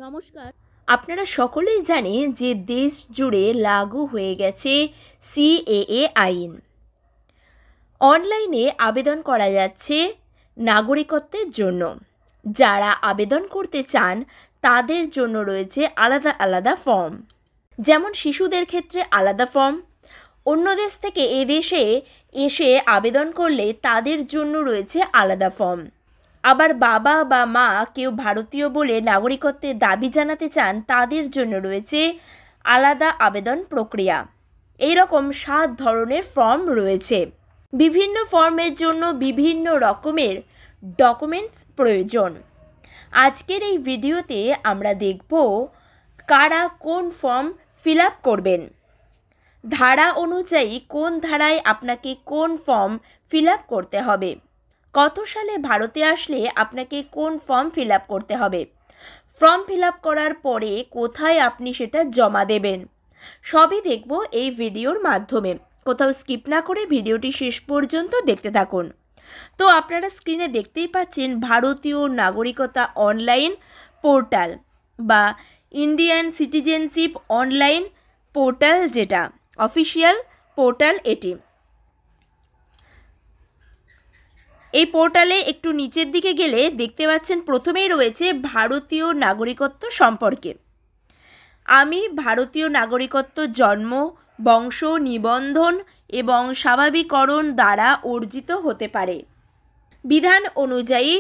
নমস্কার। আপনারা সকলেই জানেন যে দেশ জুড়ে লাগু হয়ে গেছে সিএএ আইন। অনলাইনে আবেদন করা যাচ্ছে নাগরিকত্বের জন্য। যারা আবেদন করতে চান তাদের জন্য রয়েছে আলাদা আলাদা ফর্ম। যেমন শিশুদের ক্ষেত্রে আলাদা ফর্ম, অন্য দেশ থেকে এদেশে এসে আবেদন করলে তাদের জন্য রয়েছে আলাদা ফর্ম। আবার বাবা বা মা কেউ ভারতীয় বলে নাগরিকত্বের দাবি জানাতে চান তাদের জন্য রয়েছে আলাদা আবেদন প্রক্রিয়া। এই রকম 7 ধরনের ফর্ম রয়েছে। বিভিন্ন ফর্মের জন্য বিভিন্ন রকমের ডকুমেন্টস প্রয়োজন। আজকের এই ভিডিওতে আমরা দেখব কারা কোন ফর্ম ফিল আপ করবেন, ধারা অনুযায়ী কোন ধারায় আপনাকে কোন ফর্ম ফিল আপ করতে হবে, কত সালে ভারতে আসলে আপনাকে কোন ফর্ম ফিল আপ করতে হবে, ফর্ম ফিল আপ করার পরে কোথায় আপনি সেটা জমা দেবেন, সবই দেখব এই ভিডিওর মাধ্যমে। কোথাও স্কিপ না করে ভিডিওটি শেষ পর্যন্ত দেখতে থাকুন। তো আপনারা স্ক্রিনে দেখতেই পাচ্ছেন ভারতীয় নাগরিকতা অনলাইন পোর্টাল বা ইন্ডিয়ান সিটিজেনশিপ অনলাইন পোর্টাল, যেটা অফিসিয়াল পোর্টাল। এই পোর্টালে একটু নিচের দিকে গেলে দেখতে পাচ্ছেন প্রথমেই রয়েছে ভারতীয় নাগরিকত্ব সম্পর্কে। আমি ভারতীয় নাগরিকত্ব জন্ম, বংশ, নিবন্ধন এবং স্বাভাবিকরণ দ্বারা অর্জিত হতে পারে। বিধান অনুযায়ী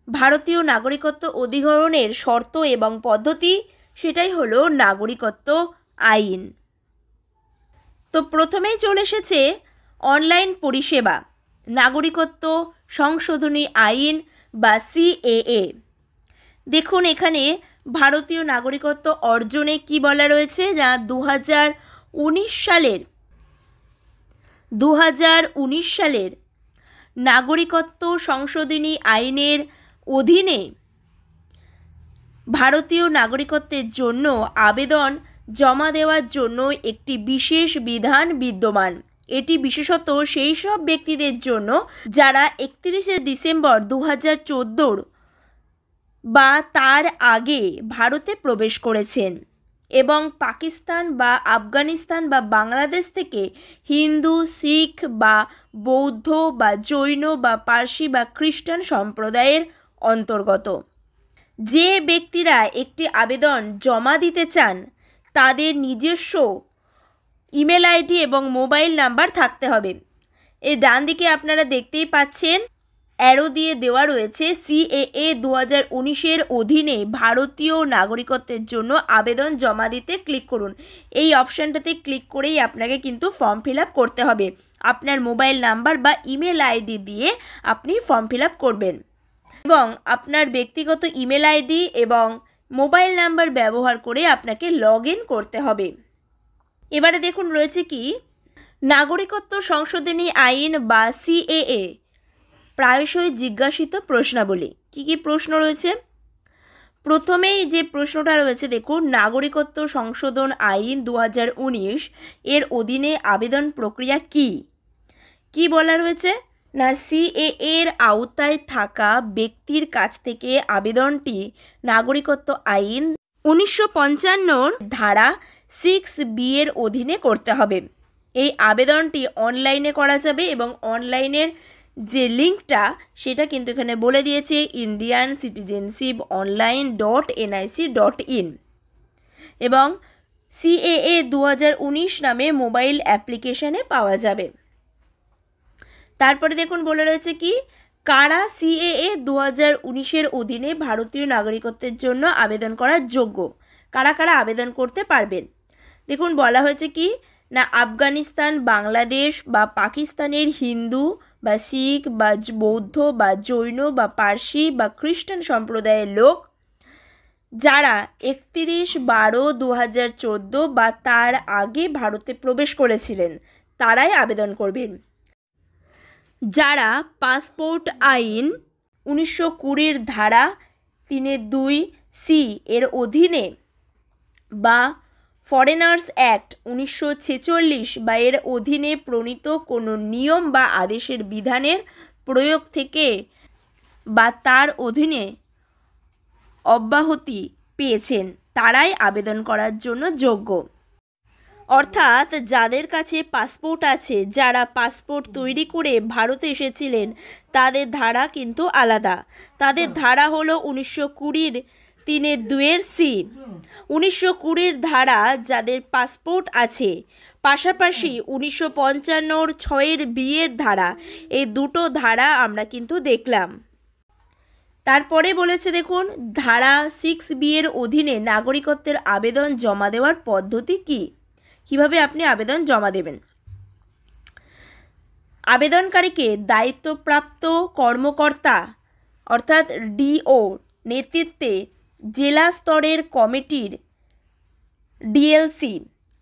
ভারতীয় নাগরিকত্ব অধিগ্রহণের শর্ত এবং পদ্ধতি, সেটাই হলো নাগরিকত্ব আইন। তো প্রথমেই চলে এসেছে অনলাইন পরিষেবা, নাগরিকত্ব সংশোধনী আইন বা সিএএ। দেখুন এখানে ভারতীয় নাগরিকত্ব অর্জনে কি বলা রয়েছে, যা 2019 সালের নাগরিকত্ব সংশোধনী আইনের অধীনে ভারতীয় নাগরিকত্বের জন্য আবেদন জমা দেওয়ার জন্য একটি বিশেষ বিধান বিদ্যমান। এটি বিশেষত সেই সব ব্যক্তিদের জন্য যারা 31শে ডিসেম্বর 2014 বা তার আগে ভারতে প্রবেশ করেছেন এবং পাকিস্তান বা আফগানিস্তান বা বাংলাদেশ থেকে হিন্দু, শিখ বা বৌদ্ধ বা জৈন বা পার্সি বা খ্রিস্টান সম্প্রদায়ের অন্তর্গত। যে ব্যক্তিরা একটি আবেদন জমা দিতে চান তাদের নিজস্ব ইমেল আইডি এবং মোবাইল নাম্বার থাকতে হবে। এর ডান দিকে আপনারা দেখতেই পাচ্ছেন অ্যারো দিয়ে দেওয়া রয়েছে সিএএ 2019 অধীনে ভারতীয় নাগরিকত্বের জন্য আবেদন জমা দিতে ক্লিক করুন। এই অপশানটাতে ক্লিক করেই আপনাকে কিন্তু ফর্ম ফিল আপ করতে হবে। আপনার মোবাইল নাম্বার বা ইমেল আইডি দিয়ে আপনি ফর্ম ফিল আপ করবেন এবং আপনার ব্যক্তিগত ইমেল আইডি এবং মোবাইল নাম্বার ব্যবহার করে আপনাকে লগ ইন করতে হবে। এবারে দেখুন রয়েছে কি নাগরিকত্ব সংশোধনী আইন বা সিএএ প্রায়শই জিজ্ঞাসিত প্রশ্নাবলী। কি কি প্রশ্ন রয়েছে? প্রথমেই যে প্রশ্নটা রয়েছে দেখুন, নাগরিকত্ব সংশোধন আইন 2019 এর অধীনে আবেদন প্রক্রিয়া কি? কি বলা রয়েছে না, সিএএ এর আওতায় থাকা ব্যক্তির কাছ থেকে আবেদনটি নাগরিকত্ব আইন 1955 ধারা 6B এর অধীনে করতে হবে। এই আবেদনটি অনলাইনে করা যাবে এবং অনলাইনের যে লিঙ্কটা সেটা কিন্তু এখানে বলে দিয়েছে ইন্ডিয়ান সিটিজেনশিপ অনলাইন .nic.in এবং সিএএ 2019 নামে মোবাইল অ্যাপ্লিকেশানে পাওয়া যাবে। তারপরে দেখুন বলে রয়েছে কি কারা সিএএ 2019 অধীনে ভারতীয় নাগরিকত্বের জন্য আবেদন করার যোগ্য, কারা কারা আবেদন করতে পারবেন। দেখুন বলা হয়েছে কি না, আফগানিস্তান, বাংলাদেশ বা পাকিস্তানের হিন্দু বা শিখ বা বৌদ্ধ বা জৈন বা পার্সি বা খ্রিস্টান সম্প্রদায়ের লোক যারা 31/12/2014 বা তার আগে ভারতে প্রবেশ করেছিলেন তারাই আবেদন করবেন। যারা পাসপোর্ট আইন 1920 ধারা 3(2)(c) এর অধীনে বা ফরেনার্স অ্যাক্ট 1946 বা এর অধীনে প্রণীত কোনো নিয়ম বা আদেশের বিধানের প্রয়োগ থেকে বা তার অধীনে অব্যাহতি পেয়েছেন তারাই আবেদন করার জন্য যোগ্য। অর্থাৎ যাদের কাছে পাসপোর্ট আছে, যারা পাসপোর্ট তৈরি করে ভারতে এসেছিলেন, তাদের ধারা কিন্তু আলাদা। তাদের ধারা হলো 1920 3(2)(c)। 1920 ধারা যাদের পাসপোর্ট আছে, পাশাপাশি 1955 6(b) ধারা, এই দুটো ধারা আমরা কিন্তু দেখলাম। তারপরে বলেছে দেখুন, ধারা 6(b) এর অধীনে নাগরিকত্বের আবেদন জমা দেওয়ার পদ্ধতি কী? কিভাবে আপনি আবেদন জমা দেবেন? আবেদনকারীকে দায়িত্বপ্রাপ্ত কর্মকর্তা অর্থাৎ ডিও নেতৃত্বে জেলা স্তরের কমিটির ডিএলসি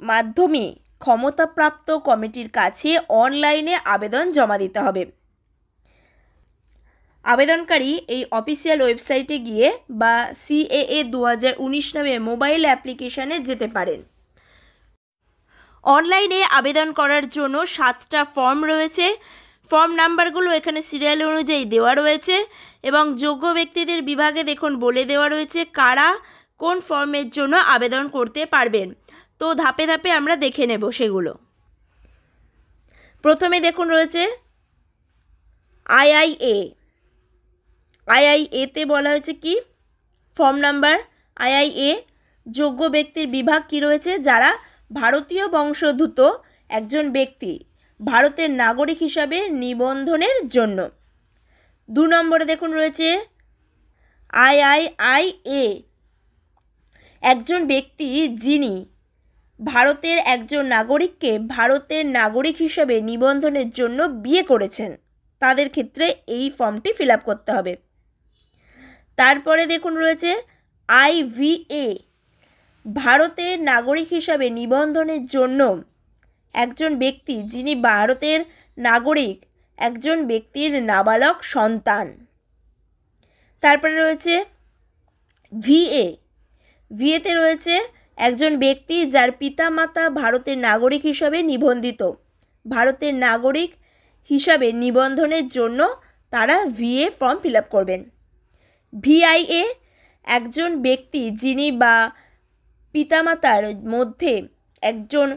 মাধ্যমে ক্ষমতাপ্রাপ্ত কমিটির কাছে অনলাইনে আবেদন জমা দিতে হবে। আবেদনকারী এই অফিসিয়াল ওয়েবসাইটে গিয়ে বা CAA 2019 নামে মোবাইল অ্যাপ্লিকেশানে যেতে পারেন। অনলাইনে আবেদন করার জন্য 7টা ফর্ম রয়েছে। ফর্ম নাম্বারগুলো এখানে সিরিয়াল অনুযায়ী দেওয়া রয়েছে এবং যোগ্য ব্যক্তিদের বিভাগে দেখুন বলে দেওয়া রয়েছে কারা কোন ফর্মের জন্য আবেদন করতে পারবেন। তো ধাপে ধাপে আমরা দেখে নেব সেগুলো। প্রথমে দেখুন রয়েছে আইআইএতে বলা হয়েছে কি ফর্ম নাম্বার আইআইএ। যোগ্য ব্যক্তির বিভাগ কি রয়েছে? যারা ভারতীয় বংশোদ্ভূত একজন ব্যক্তি ভারতের নাগরিক হিসাবে নিবন্ধনের জন্য। 2 নম্বরে দেখুন রয়েছে আইআইআইএ, একজন ব্যক্তি যিনি ভারতের একজন নাগরিককে ভারতের নাগরিক হিসাবে নিবন্ধনের জন্য বিয়ে করেছেন, তাদের ক্ষেত্রে এই ফর্মটি ফিল আপ করতে হবে। তারপরে দেখুন রয়েছে আইভিএ, ভারতের নাগরিক হিসাবে নিবন্ধনের জন্য একজন ব্যক্তি যিনি ভারতের নাগরিক, একজন ব্যক্তির নাবালক সন্তান। তারপরে রয়েছে ভিএতে রয়েছে একজন ব্যক্তি যার পিতামাতা ভারতের নাগরিক হিসাবে নিবন্ধিত, ভারতের নাগরিক হিসাবে নিবন্ধনের জন্য তারা ভিএ ফর্ম ফিল আপ করবেন। ভিআইএ, একজন ব্যক্তি যিনি বা পিতামাতার মধ্যে একজন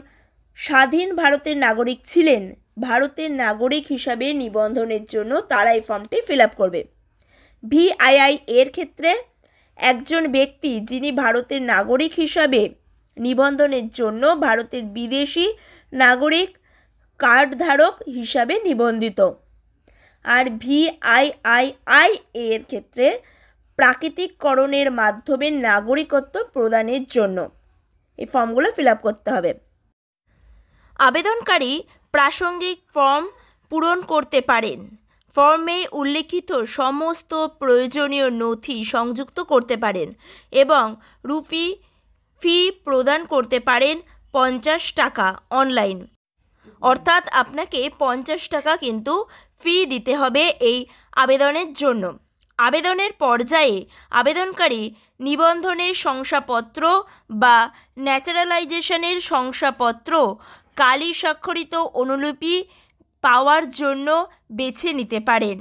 স্বাধীন ভারতের নাগরিক ছিলেন, ভারতের নাগরিক হিসাবে নিবন্ধনের জন্য তারা এই ফর্মটি ফিল আপ করবে। ভিআইআই এর ক্ষেত্রে একজন ব্যক্তি যিনি ভারতের নাগরিক হিসাবে নিবন্ধনের জন্য ভারতের বিদেশি নাগরিক কার্ডধারক হিসাবে নিবন্ধিত। আর ভিআইআইআই এর ক্ষেত্রে প্রাকৃতিককরণের মাধ্যমে নাগরিকত্ব প্রদানের জন্য এই ফর্মগুলো ফিল আপ করতে হবে। আবেদনকারী প্রাসঙ্গিক ফর্ম পূরণ করতে পারেন। ফর্মে উল্লেখিত সমস্ত প্রয়োজনীয় নথি সংযুক্ত করতে পারেন এবং ফি প্রদান করতে পারেন 50 টাকা অনলাইন। অর্থাৎ আপনাকে 50 টাকা কিন্তু ফি দিতে হবে এই আবেদনের জন্য। আবেদনের পর্যায়ে আবেদনকারী নিবন্ধনের শংসাপত্র বা ন্যাচারালাইজেশনের শংসাপত্র কালি স্বাক্ষরিত অনুলিপি পাওয়ার জন্য বেছে নিতে পারেন।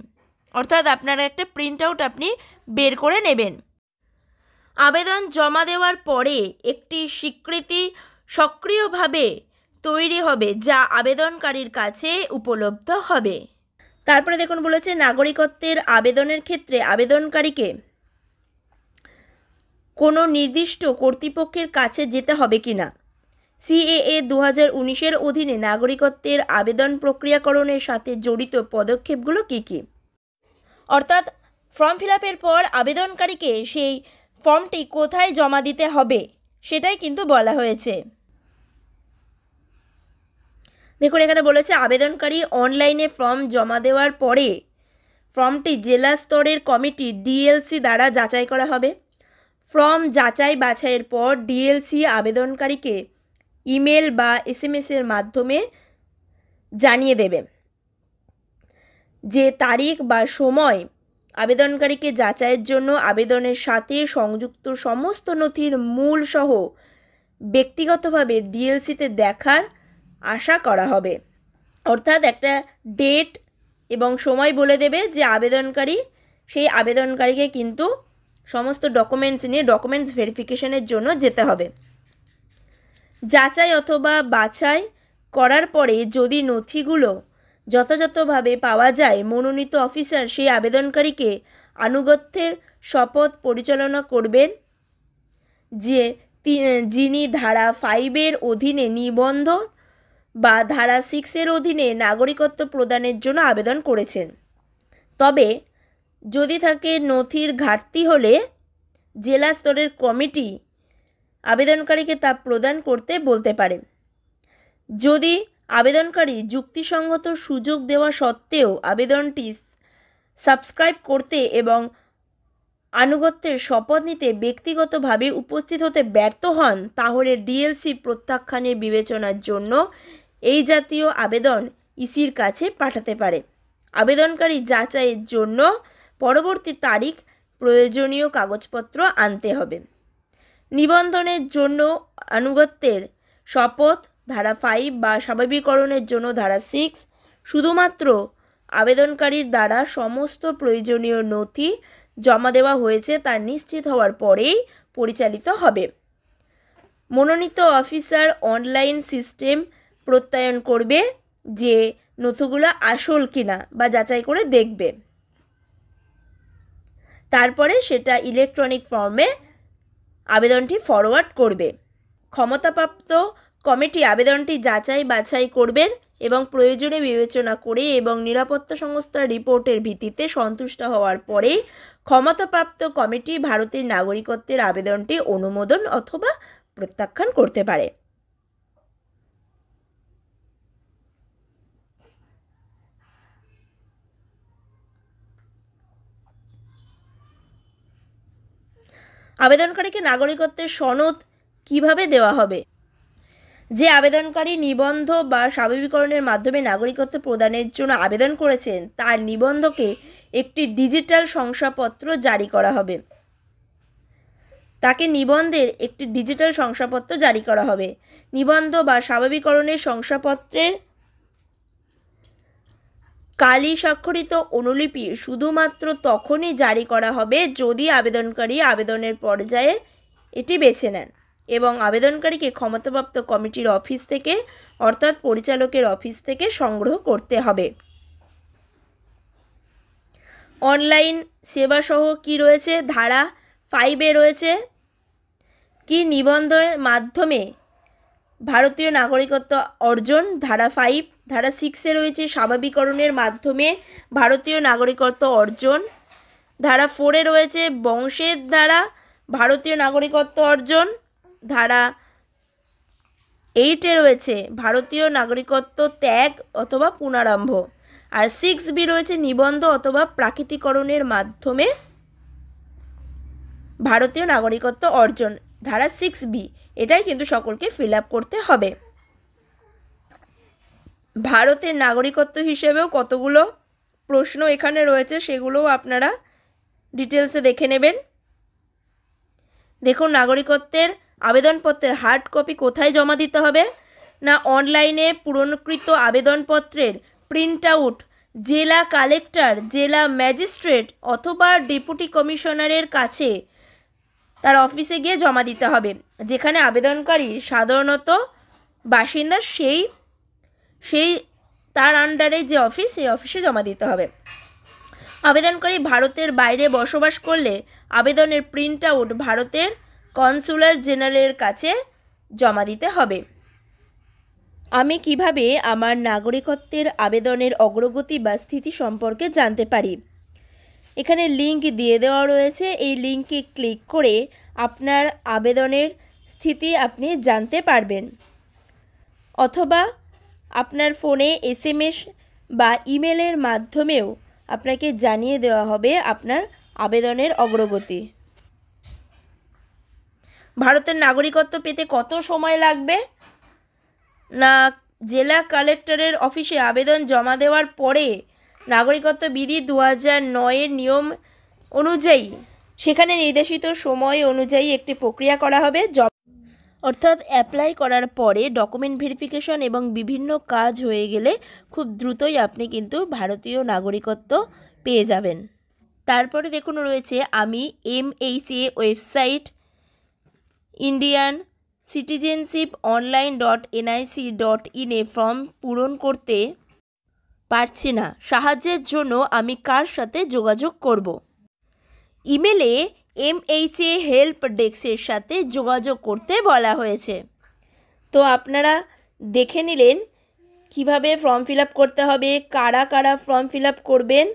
অর্থাৎ আপনার একটা প্রিন্ট আউট আপনি বের করে নেবেন। আবেদন জমা দেওয়ার পরে একটি স্বীকৃতি সক্রিয়ভাবে তৈরি হবে যা আবেদনকারীর কাছে উপলব্ধ হবে। তারপরে দেখুন বলেছে নাগরিকত্বের আবেদনের ক্ষেত্রে আবেদনকারীকে কোনো নির্দিষ্ট কর্তৃপক্ষের কাছে যেতে হবে কিনা। CAA 2019 অধীনে নাগরিকত্বের আবেদন প্রক্রিয়াকরণের সাথে জড়িত পদক্ষেপগুলো কী কী? অর্থাৎ ফর্ম ফিল আপের পর আবেদনকারীকে সেই ফর্মটি কোথায় জমা দিতে হবে সেটাই কিন্তু বলা হয়েছে। দেখুন এখানে বলেছে আবেদনকারী অনলাইনে ফর্ম জমা দেওয়ার পরে ফর্মটি জেলা স্তরের কমিটি ডিএলসি দ্বারা যাচাই করা হবে। ফর্ম যাচাই বাছাইয়ের পর ডিএলসি আবেদনকারীকে ইমেল বা SMS-এর মাধ্যমে জানিয়ে দেবে যে তারিখ বা সময় আবেদনকারীকে যাচাইয়ের জন্য আবেদনের সাথে সংযুক্ত সমস্ত নথির মূল সহ ব্যক্তিগতভাবে ডিএলসিতে দেখার আশা করা হবে। অর্থাৎ একটা ডেট এবং সময় বলে দেবে যে আবেদনকারী সেই আবেদনকারীকে কিন্তু সমস্ত ডকুমেন্টস নিয়ে ডকুমেন্টস ভেরিফিকেশনের জন্য যেতে হবে। যাচাই অথবা বাছাই করার পরে যদি নথিগুলো যথাযথভাবে পাওয়া যায়, মনোনীত অফিসার সেই আবেদনকারীকে আনুগত্যের শপথ পরিচালনা করবেন, যিনি ধারা 5 অধীনে নিবন্ধ বা ধারা 6 অধীনে নাগরিকত্ব প্রদানের জন্য আবেদন করেছেন। তবে যদি থাকে নথির ঘাটতি হলে জেলা স্তরের কমিটি আবেদনকারীকে তা প্রদান করতে বলতে পারে। যদি আবেদনকারী যুক্তিসঙ্গত সুযোগ দেওয়া সত্ত্বেও আবেদনটি সাবস্ক্রাইব করতে এবং আনুগত্যের শপথ নিতে ব্যক্তিগতভাবে উপস্থিত হতে ব্যর্থ হন, তাহলে ডিএলসি প্রত্যাখ্যানের বিবেচনার জন্য এই জাতীয় আবেদন ইসির কাছে পাঠাতে পারে। আবেদনকারী যাচাইয়ের জন্য পরবর্তী তারিখ প্রয়োজনীয় কাগজপত্র আনতে হবে। নিবন্ধনের জন্য আনুগত্যের শপথ ধারা 5 বা স্বাভাবিকরণের জন্য ধারা 6 শুধুমাত্র আবেদনকারীর দ্বারা সমস্ত প্রয়োজনীয় নথি জমা দেওয়া হয়েছে তা নিশ্চিত হওয়ার পরেই পরিচালিত হবে। মনোনীত অফিসার অনলাইন সিস্টেম প্রত্যয়ন করবে যে নথিগুলো আসল কিনা বা যাচাই করে দেখবে। তারপরে সেটা ইলেকট্রনিক ফর্মে আবেদনটি ফরওয়ার্ড করবে। ক্ষমতাপ্রাপ্ত কমিটি আবেদনটি যাচাই বাছাই করবেন এবং প্রয়োজনে বিবেচনা করে এবং নিরাপত্তা সংস্থার রিপোর্টের ভিত্তিতে সন্তুষ্ট হওয়ার পরেই ক্ষমতাপ্রাপ্ত কমিটি ভারতের নাগরিকত্বের আবেদনটি অনুমোদন অথবা প্রত্যাখ্যান করতে পারে। আবেদনকারীকে নাগরিকত্বের সনদ কিভাবে দেওয়া হবে? যে আবেদনকারী নিবন্ধ বা স্বাভাবিকরণের মাধ্যমে নাগরিকত্ব প্রদানের জন্য আবেদন করেছেন তার নিবন্ধকে একটি ডিজিটাল শংসাপত্র জারি করা হবে। তাকে নিবন্ধের একটি ডিজিটাল শংসাপত্র জারি করা হবে। নিবন্ধ বা স্বাভাবিকরণের শংসাপত্রের কালি স্বাক্ষরিত অনুলিপি শুধুমাত্র তখনই জারি করা হবে যদি আবেদনকারী আবেদনের পর্যায়ে এটি বেছে নেন এবং আবেদনকারীকে ক্ষমতাপ্রাপ্ত কমিটির অফিস থেকে অর্থাৎ পরিচালকের অফিস থেকে সংগ্রহ করতে হবে। অনলাইন সেবাসহ কি রয়েছে? ধারা 5 রয়েছে কি নিবন্ধনের মাধ্যমে ভারতীয় নাগরিকত্ব অর্জন, ধারা 5। ধারা 6 রয়েছে স্বাভাবিকরণের মাধ্যমে ভারতীয় নাগরিকত্ব অর্জন। ধারা 4 রয়েছে বংশের দ্বারা ভারতীয় নাগরিকত্ব অর্জন। ধারা 8 রয়েছে ভারতীয় নাগরিকত্ব ত্যাগ অথবা পুনরারম্ভ। আর 6B রয়েছে নিবন্ধ অথবা প্রাকৃতিকরণের মাধ্যমে ভারতীয় নাগরিকত্ব অর্জন। ধারা 6B এটাই কিন্তু সকলকে ফিল আপ করতে হবে। ভারতের নাগরিকত্ব হিসেবেও কতগুলো প্রশ্ন এখানে রয়েছে, সেগুলোও আপনারা ডিটেলসে দেখে নেবেন। দেখুন, নাগরিকত্বের আবেদনপত্রের হার্ড কপি কোথায় জমা দিতে হবে? না, অনলাইনে পূরণকৃত আবেদনপত্রের প্রিন্ট আউট জেলা কালেক্টর, জেলা ম্যাজিস্ট্রেট অথবা ডেপুটি কমিশনারের কাছে তার অফিসে গিয়ে জমা দিতে হবে। যেখানে আবেদনকারী সাধারণত বাসিন্দা সেই তার আন্ডারে যে অফিস, সেই অফিসে জমা দিতে হবে। আবেদনকারী ভারতের বাইরে বসবাস করলে আবেদনের প্রিন্ট আউট ভারতের কনসুলার জেনারেলের কাছে জমা দিতে হবে। আমি কিভাবে আমার নাগরিকত্বের আবেদনের অগ্রগতি বা স্থিতি সম্পর্কে জানতে পারি? এখানে লিঙ্ক দিয়ে দেওয়া রয়েছে। এই লিঙ্কে ক্লিক করে আপনার আবেদনের স্থিতি আপনি জানতে পারবেন, অথবা আপনার ফোনে SMS বা ইমেলের মাধ্যমেও আপনাকে জানিয়ে দেওয়া হবে আপনার আবেদনের অগ্রগতি। ভারতের নাগরিকত্ব পেতে কত সময় লাগবে? না, জেলা কালেক্টরের অফিসে আবেদন জমা দেওয়ার পরে নাগরিকত্ব বিধি 2009 নিয়ম অনুযায়ী সেখানে নির্দেশিত সময় অনুযায়ী একটি প্রক্রিয়া করা হবে। অর্থাৎ অ্যাপ্লাই করার পরে ডকুমেন্ট ভেরিফিকেশন এবং বিভিন্ন কাজ হয়ে গেলে খুব দ্রুতই আপনি কিন্তু ভারতীয় নাগরিকত্ব পেয়ে যাবেন। তারপরে দেখুন রয়েছে আমি MHA website Indian citizenship online.nic.in form পূরণ করতে পারছি না, সাহায্যের জন্য আমি কার সাথে যোগাযোগ করব? ইমেলে MHA হেল্প ডেস্কের সাথে যোগাযোগ করতে বলা হয়েছে। তো আপনারা দেখে নিলেন কিভাবে ফর্ম ফিল আপ করতে হবে, কারা কারা ফর্ম ফিল আপ করবেন,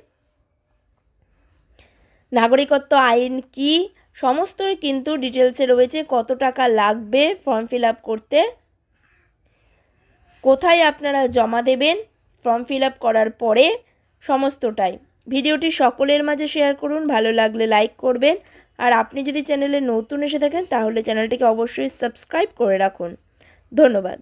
নাগরিকত্ব আইন কি, সমস্তই কিন্তু ডিটেলসে রয়েছে। কত টাকা লাগবে ফর্ম ফিল আপ করতে, কোথায় আপনারা জমা দেবেন ফর্ম ফিল আপ করার পরে, সমস্তটাই। ভিডিওটি সকলের মাঝে শেয়ার করুন, ভালো লাগলে লাইক করবেন। আর আপনি যদি চ্যানেলে নতুন এসে থাকেন তাহলে চ্যানেলটিকে অবশ্যই সাবস্ক্রাইব করে রাখুন। ধন্যবাদ।